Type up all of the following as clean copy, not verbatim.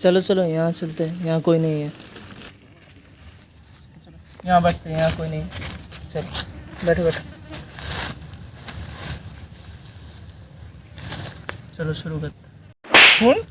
चलो चलो यहाँ चलते हैं, यहाँ कोई नहीं है। यहाँ बैठते हैं, यहाँ कोई नहीं है। चलो बैठो बैठो। चलो शुरू करते हैं। फोन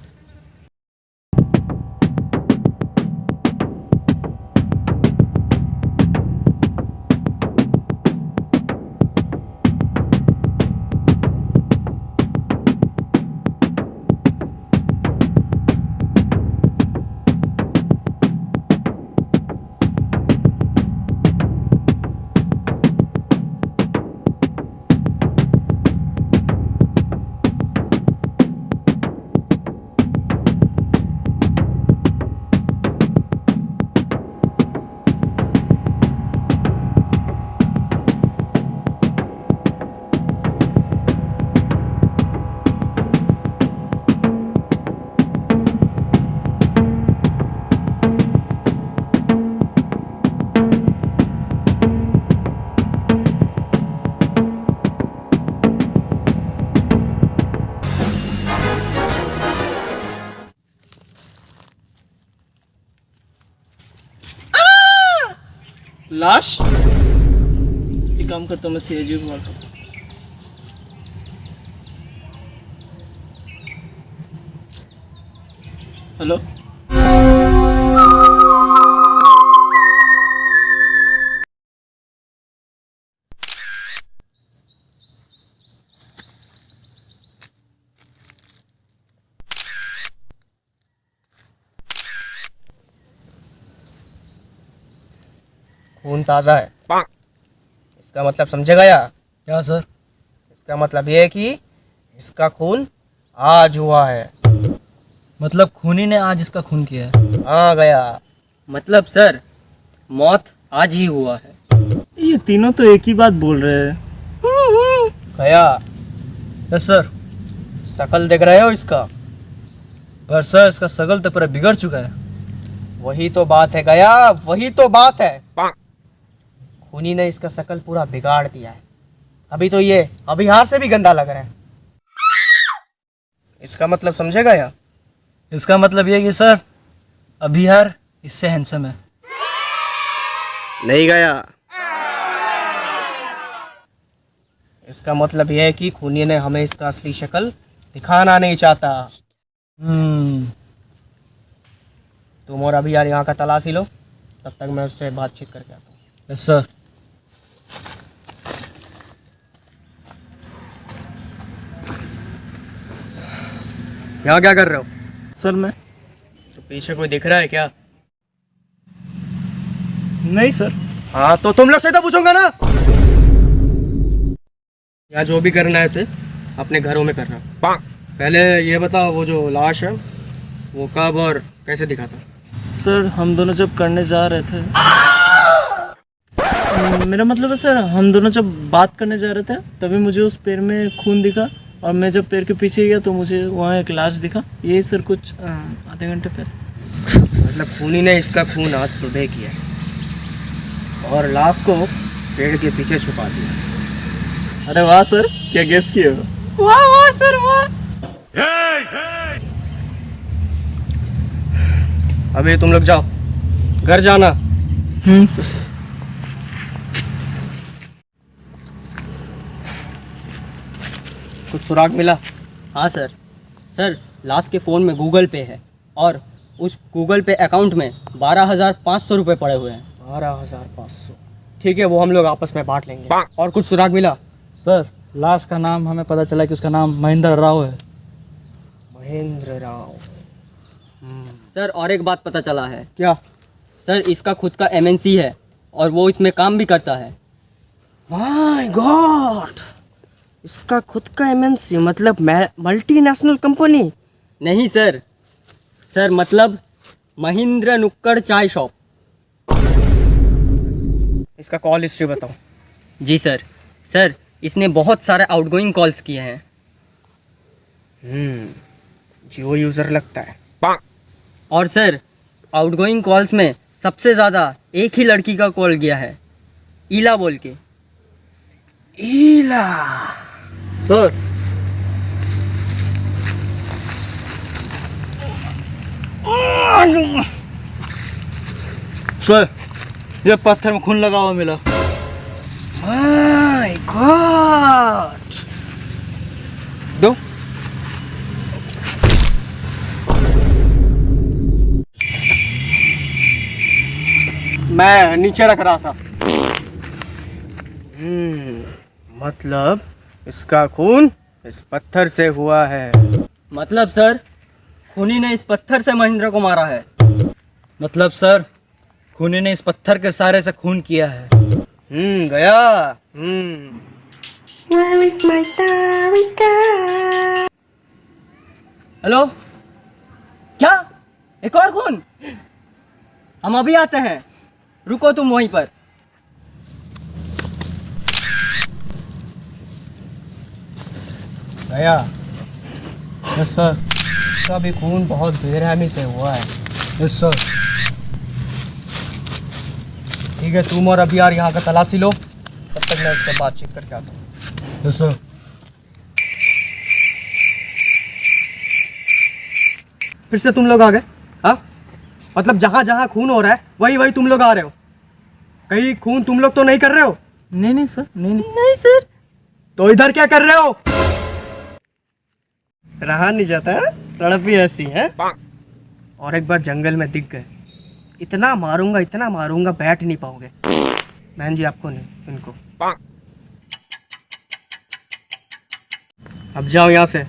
लाश, एक काम करता हूँ मैं सीएजी को कॉल करता हूँ। हेलो, खून ताज़ा है। इसका मतलब समझे गया? क्या सर? इसका मतलब ये है कि इसका खून आज हुआ है। मतलब खूनी ने आज इसका खून किया है? हाँ गया। मतलब सर मौत आज ही हुआ है। ये तीनों तो एक ही बात बोल रहे हैं। गया, यस सर। शकल देख रहे हो इसका? पर सर इसका शकल तो पूरा बिगड़ चुका है। वही तो बात है गया, वही तो बात है। खूनी ने इसका शकल पूरा बिगाड़ दिया है। अभी तो ये अभिहार से भी गंदा लग रहा है। इसका मतलब समझे गया? इसका मतलब ये कि सर अभिहार इससे हैंडसम है। नहीं गया। इसका मतलब यह है कि खूनी ने हमें इसका असली शक्ल दिखाना नहीं चाहता। तुम और अभी यार यहाँ का तलाशी लो, तब तक मैं उससे बातचीत करके आता हूँ। Yes sir. यहाँ क्या कर रहे हो? सर मैं तो पीछे कोई दिख रहा है क्या? नहीं सर। हाँ तो तुम लोग से तो पूछूंगा ना। यहाँ जो भी करना है थे अपने घरों में करना। पहले ये बताओ, वो जो लाश है वो कब और कैसे दिखा था? सर हम दोनों जब करने जा रहे थे, मेरा मतलब है सर हम दोनों जब बात करने जा रहे थे तभी मुझे उस पेड़ में खून दिखा, और मैं जब पेड़ के पीछे गया तो मुझे वहाँ एक लाश दिखा। ये सर कुछ आधे घंटे पहले। मतलब खूनी ने इसका खून आज सुबह किया और लाश को पेड़ के पीछे छुपा दिया। अरे वाह सर, क्या गेस किए हो? वाह वाह सर वाह। अभी तुम लोग जाओ, घर जाना। सर। कुछ सुराग मिला? हाँ सर। सर लास्ट के फ़ोन में गूगल पे है और उस गूगल पे अकाउंट में 12,500 रुपये पड़े हुए हैं। 12,500। ठीक है, वो हम लोग आपस में बांट लेंगे। और कुछ सुराग मिला? सर लाश का नाम हमें पता चला कि उसका नाम महेंद्र राव है। महेंद्र राव। सर और एक बात पता चला है। क्या? सर इसका खुद का एमएनसी है और वो इसमें काम भी करता है। माय गॉड, इसका खुद का एमएनसी मतलब मल्टीनेशनल कंपनी? नहीं सर, सर मतलब महिंद्र नुक्कड़ चाय शॉप। इसका कॉल हिस्ट्री बताओ। जी सर। सर इसने बहुत सारे आउटगोइंग कॉल्स किए हैं। जियो यूज़र लगता है। और सर आउटगोइंग कॉल्स में सबसे ज़्यादा एक ही लड़की का कॉल गया है, ईला बोल के। ईला। सर सर, ये पत्थर में खून लगा हुआ मिला। My God. दो। मैं नीचे रख रहा था। मतलब इसका खून इस पत्थर से हुआ है। मतलब सर, खूनी ने इस पत्थर से महेंद्र को मारा है। मतलब सर, खूनी ने इस पत्थर के सहारे से खून किया है। गया। हेलो, क्या एक और खून? हम अभी आते हैं, रुको तुम वहीं पर। गया। Yes sir. इसका भी खून बहुत बेरहमी से हुआ है। Yes sir. ठीक है, तुम और अभी यार यहाँ का तलाशी लो, तब तक मैं इससे बातचीत करके आता हूँ। Yes sir. फिर से तुम लोग आ गए? हाँ, मतलब जहाँ जहाँ खून हो रहा है वही वही तुम लोग आ रहे हो। कहीं खून तुम लोग तो नहीं कर रहे हो? नहीं सर, नहीं सर। तो इधर क्या कर रहे हो? रहा नहीं जाता है, तड़प ही ऐसी है। और एक बार जंगल में दिख गए, इतना मारूंगा बैठ नहीं पाओगे। बहन जी आपको नहीं, इनको। अब जाओ यहाँ से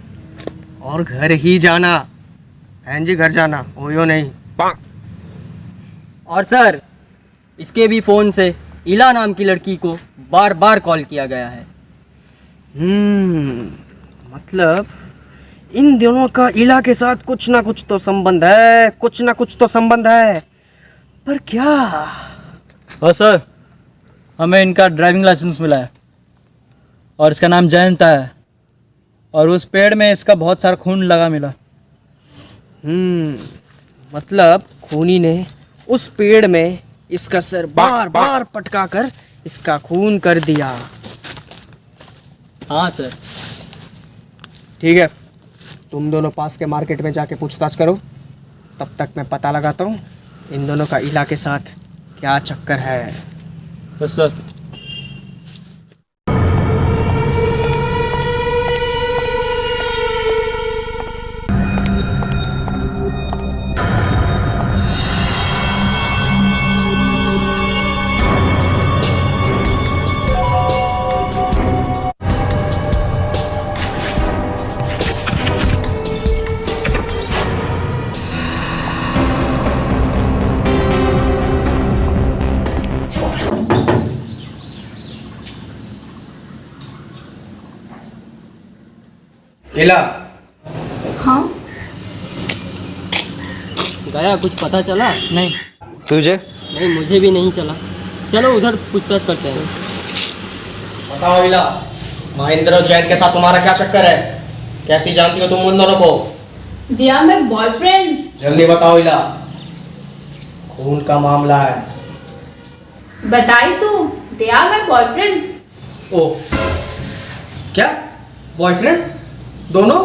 और घर ही जाना। बहन जी घर जाना, ओयो नहीं। और सर, इसके भी फोन से इला नाम की लड़की को बार बार कॉल किया गया है। मतलब इन दोनों का इला के साथ कुछ ना कुछ तो संबंध है, पर क्या? और सर, हमें इनका ड्राइविंग लाइसेंस मिला है और इसका नाम जयंता है, और उस पेड़ में इसका बहुत सारा खून लगा मिला। मतलब खूनी ने उस पेड़ में इसका सर बार बार पटका कर इसका खून कर दिया। हाँ सर। ठीक है, तुम दोनों पास के मार्केट में जाके पूछताछ करो, तब तक मैं पता लगाता हूँ इन दोनों का इला के साथ क्या चक्कर है। Yes sir. इला। हाँ, गया कुछ पता चला? नहीं। तुझे? नहीं, मुझे भी नहीं चला। चलो उधर पूछताछ करते हैं। बताओ इला, महेंद्र और जैन के साथ तुम्हारा क्या चक्कर है? कैसी जानती हो तुम उन दोनों को? They are my boyfriends. जल्दी बताओ इला, खून का मामला है। बताई तू, दे आर माय बॉयफ्रेंड्स। ओ, क्या बॉयफ्रेंड्स दोनों?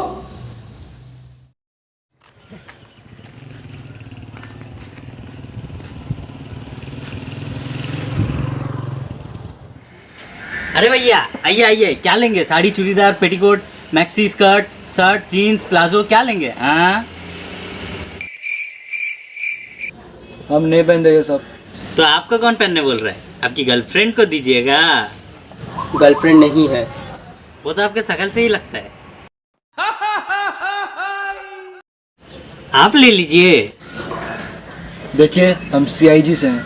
अरे भैया आइए आइए, क्या लेंगे? Sari, churidar, petticoat, maxi skirt, shirt, jeans, palazzo, क्या लेंगे? हाँ, हम नहीं पहनते ये सब। तो आपको कौन पहनने बोल रहा है? आपकी गर्लफ्रेंड को दीजिएगा। गर्लफ्रेंड नहीं है। वो तो आपके शकल से ही लगता है। आप ले लीजिए। देखिए, हम CIG से हैं।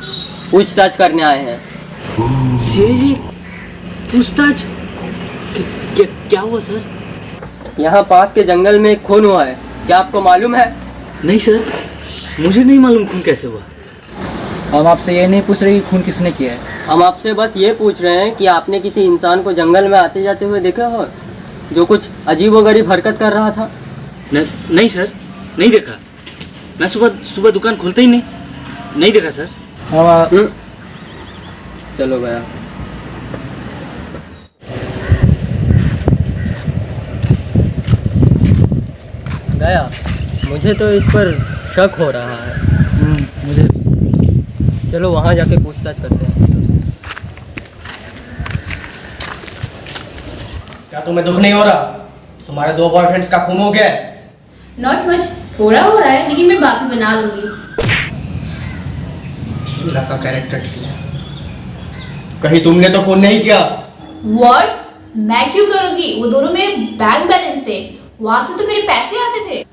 पूछताछ करने आए हैं। जी पूछताछ? क्या हुआ सर? यहाँ पास के जंगल में एक खून हुआ है, क्या आपको मालूम है? नहीं सर, मुझे नहीं मालूम खून कैसे हुआ। हम आपसे ये नहीं पूछ रहे कि खून किसने किया है। हम आपसे बस ये पूछ रहे हैं कि आपने किसी इंसान को जंगल में आते जाते हुए देखा हो, जो कुछ अजीबोगरीब हरकत कर रहा था? नहीं सर, नहीं देखा। मैं सुबह दुकान खोलते ही नहीं देखा सर। हम चलो गया। मुझे तो इस पर शक हो रहा है। मुझे भी। चलो वहाँ जाके पूछताछ करते हैं। क्या तुम्हें दुख नहीं हो रहा? तुम्हारे 2 बॉयफ्रेंड्स का खून हो गया है। नॉट मच, थोड़ा हो रहा है लेकिन मैं बाकी बना लूंगी। ईला का कैरेक्टर ठीक है। कहीं तुमने तो खून नहीं किया? व्हाट? मैं क्यों करूंगी? वो दोनों मेरे बैंक बैलेंस थे, वहां से तो मेरे पैसे आते थे।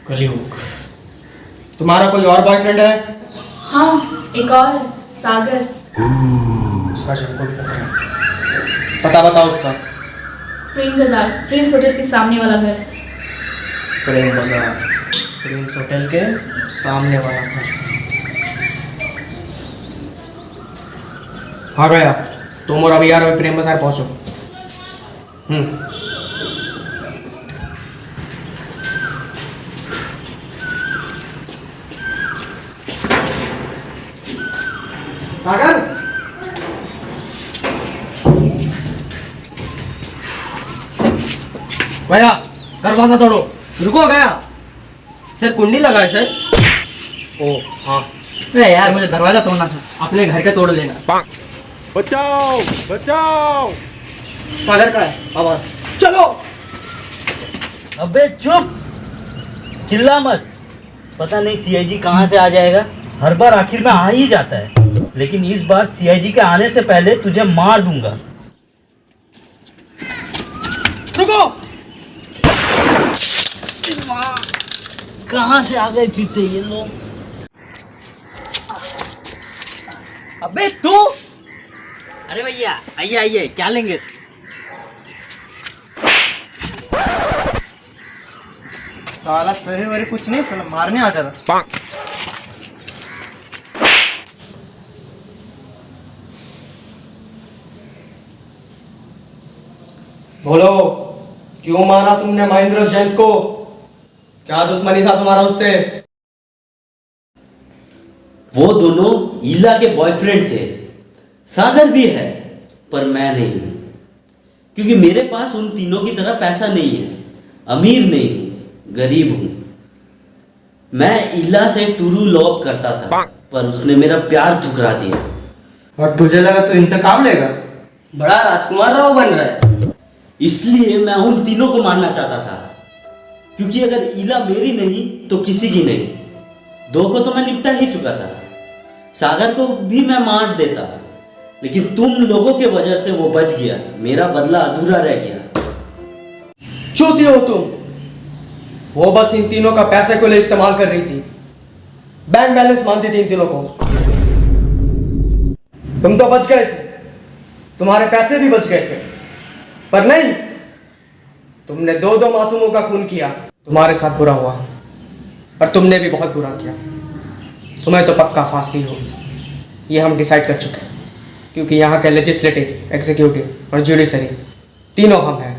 कलयुग। तुम्हारा कोई और बॉयफ्रेंड है? हाँ, एक और, सागर। उसका हमको भी पता है। पता बताओ उसका। प्रेम बाजार, प्रिंस होटल के सामने वाला घर। प्रेम बाजार, प्रिंस होटल के सामने वाला घर। हाँ गया। तुम और अभी यार अभी प्रेम बाजार पहुंचो। सागर, भैया दरवाजा तोड़ो। रुको गया। सर कुंडी लगा है सर। ओ हाँ। अरे यार मुझे दरवाजा तोड़ना था, अपने घर के तोड़ लेना। बचाओ बचाओ। सागर का है आवाज। चलो। अबे चुप, चिल्ला मत। पता नहीं सीआईजी कहाँ से आ जाएगा। हर बार आखिर में आ ही जाता है, लेकिन इस बार सीआईजी के आने से पहले तुझे मार दूंगा। रुको। कहाँ से आ गए फिर से ये लोग? अबे तू। अरे भैया आइए आइए, क्या लेंगे? साला सही मेरे कुछ नहीं, साला मारने आ जाता। बोलो, क्यों मारा तुमने महेंद्र जैन को? क्या दुश्मनी था तुम्हारा उससे? वो दोनों ईला के बॉयफ्रेंड थे। सागर भी है, पर मैं नहीं हूं, क्योंकि मेरे पास उन तीनों की तरह पैसा नहीं है। अमीर नहीं हूं, गरीब हूं। मैं ईला से टूरू लॉब करता था, पर उसने मेरा प्यार ठुकरा दिया। और तुझे लगा तो इंतकाम लेगा? बड़ा राजकुमार राव बन रहा है। इसलिए मैं उन तीनों को मारना चाहता था, क्योंकि अगर ईला मेरी नहीं तो किसी की नहीं। 2 को तो मैं निपटा ही चुका था। सागर को भी मैं मार देता, लेकिन तुम लोगों के वजह से वो बच गया। मेरा बदला अधूरा रह गया। चूती हो तुम। वो बस इन तीनों का पैसे को ले इस्तेमाल कर रही थी। बैंक बैलेंस मानती थी इन तीनों को। तुम तो बच गए थे, तुम्हारे पैसे भी बच गए थे, पर नहीं, तुमने 2 मासूमों का खून किया। तुम्हारे साथ बुरा हुआ, पर तुमने भी बहुत बुरा किया। तुम्हें तो पक्का फांसी होगी, ये हम डिसाइड कर चुके हैं, क्योंकि यहाँ के लेजिस्लेटिव, एग्जीक्यूटिव और जुडिशरी तीनों हम हैं।